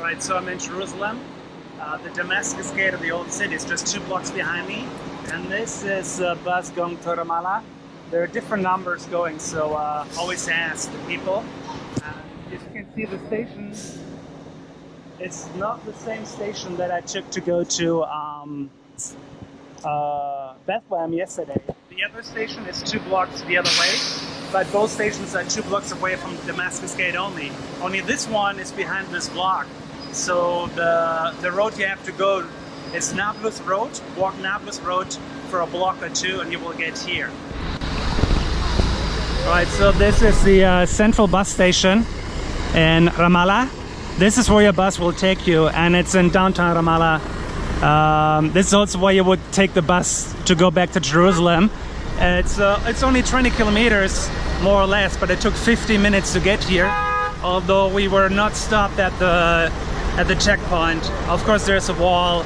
Right, so I'm in Jerusalem. The Damascus gate of the old city is just 2 blocks behind me. And this is a bus going to Ramallah. There are different numbers going, so always ask the people. As you can see, the station, it's not the same station that I took to go to Bethlehem yesterday. The other station is 2 blocks the other way, but both stations are 2 blocks away from the Damascus gate only. Only this one is behind this block. So the road you have to go is Nablus Road. Walk Nablus Road for a block or 2 and you will get here. Alright, so this is the central bus station in Ramallah. This is where your bus will take you, and it's in downtown Ramallah. This is also where you would take the bus to go back to Jerusalem. It's only 20 kilometers, more or less, but it took 50 minutes to get here. Although we were not stopped at the checkpoint. Of course, there's a wall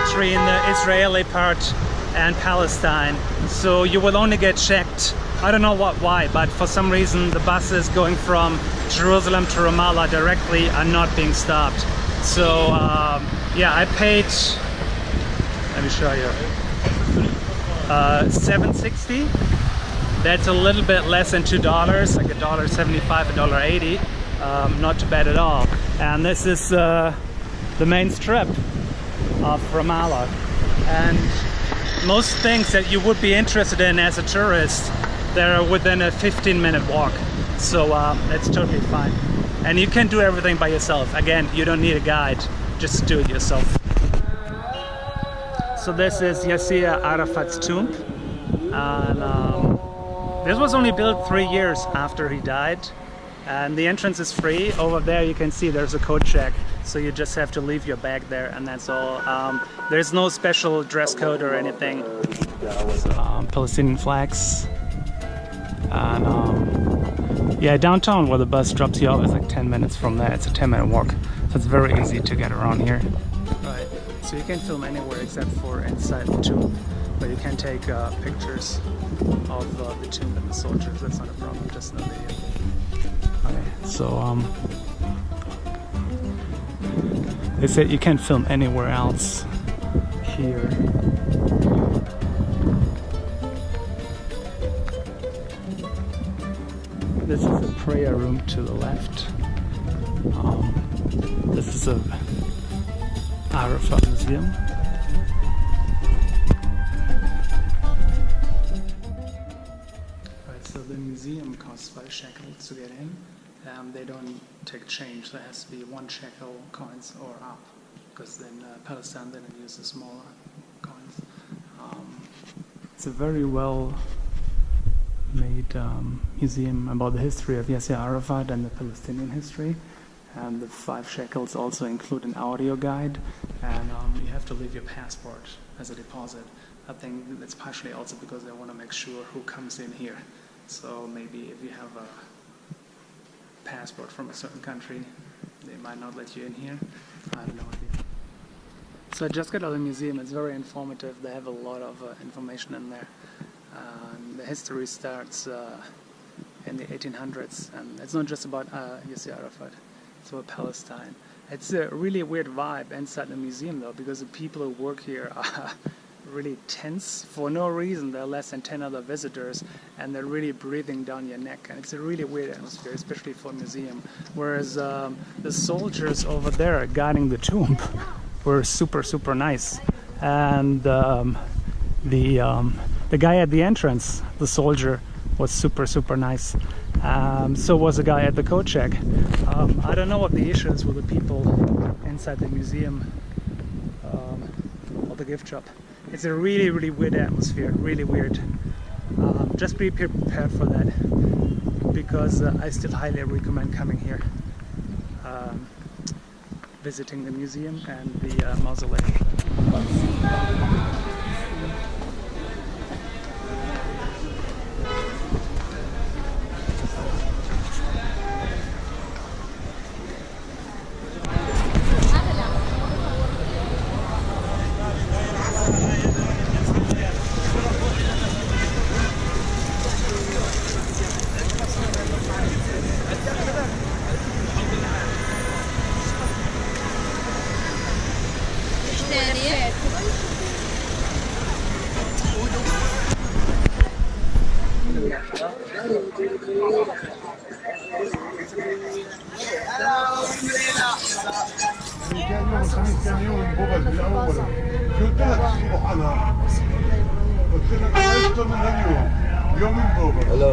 between the Israeli part and Palestine, so you will only get checked. I don't know why, but for some reason the buses going from Jerusalem to Ramallah directly are not being stopped. So yeah, I paid, let me show you, $7.60. That's a little bit less than $2, like $1.75, $1.80. Not too bad at all. And this is the main strip of Ramallah. And most things that you would be interested in as a tourist, they're within a 15-minute walk. So that's totally fine. And you can do everything by yourself. Again, you don't need a guide, just do it yourself. So this is Yasser Arafat's tomb. And this was only built 3 years after he died. And the entrance is free. Over there you can see there's a coat check, so you just have to leave your bag there, and that's all. There's no special dress code or anything. Palestinian flags. And yeah, downtown where the bus drops you off is like 10 minutes from there. It's a 10-minute walk, so it's very easy to get around here. Right, so you can film anywhere except for inside the tomb, but you can take pictures of the tomb and the soldiers. That's not a problem, just no video. Okay, so they said you can't film anywhere else here. This is a prayer room to the left. This is a Arafat museum. Right, so the museum costs 5 shekels to get in. They don't take change. There has to be 1 shekel coins or up, because then Palestine didn't use the smaller coins. It's a very well made museum about the history of Yasser Arafat and the Palestinian history. And the 5 shekels also include an audio guide, and you have to leave your passport as a deposit. I think that's partially also because they want to make sure who comes in here. So maybe if you have a passport from a certain country, they might not let you in here. I have no idea. So I just got out of the museum. It's very informative. They have a lot of information in there. The history starts in the 1800s, and it's not just about Yasser Arafat, it's about Palestine. It's a really weird vibe inside the museum though, because the people who work here are really tense for no reason. There are less than 10 other visitors, and they're really breathing down your neck, and it's a really weird atmosphere, especially for a museum. Whereas the soldiers over there guarding the tomb were super nice, and the guy at the entrance, the soldier, was super nice. So was the guy at the coat check. I don't know what the issue is with the people inside the museum or the gift shop. It's a really weird atmosphere, really weird. Just be prepared for that, because I still highly recommend coming here, visiting the museum and the mausoleum. كان يوم الخميس كان يوم مبوغل بالأول قلت لك تروح على قلت لك أنا أكثر من هاليوم يوم مبوغل هلا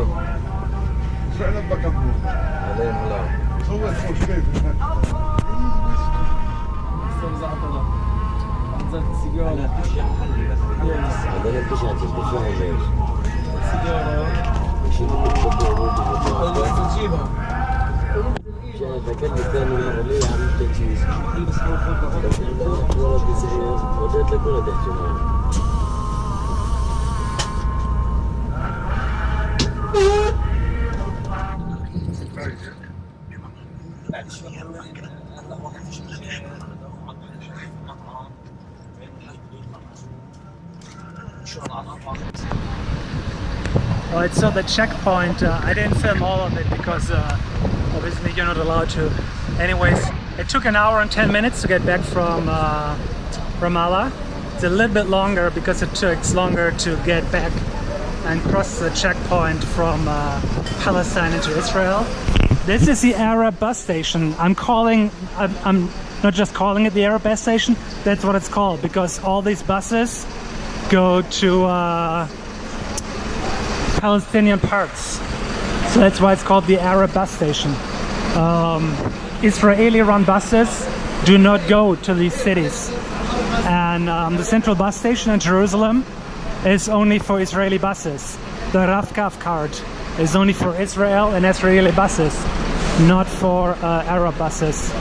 فعلا بكبر عليهم هلا صور خوش كيف هذول بتشعل ليش؟ سيجارة مش اللي تجيبها عشان اتكلم ثاني مرة ليه عملت تجهيز ولد صغير وديت لك ولد احتمال Alright, so the checkpoint, I didn't film all of it because obviously you're not allowed to. Anyways, it took an hour and 10 minutes to get back from Ramallah. It's a little bit longer because it takes longer to get back and cross the checkpoint from Palestine into Israel. This is the Arab bus station. I'm not just calling it the Arab bus station, that's what it's called because all these buses go to Palestinian parts, so that's why it's called the Arab bus station. Israeli-run buses do not go to these cities, and the central bus station in Jerusalem is only for Israeli buses. The Rav-Kav card is only for Israel and Israeli buses, not for Arab buses.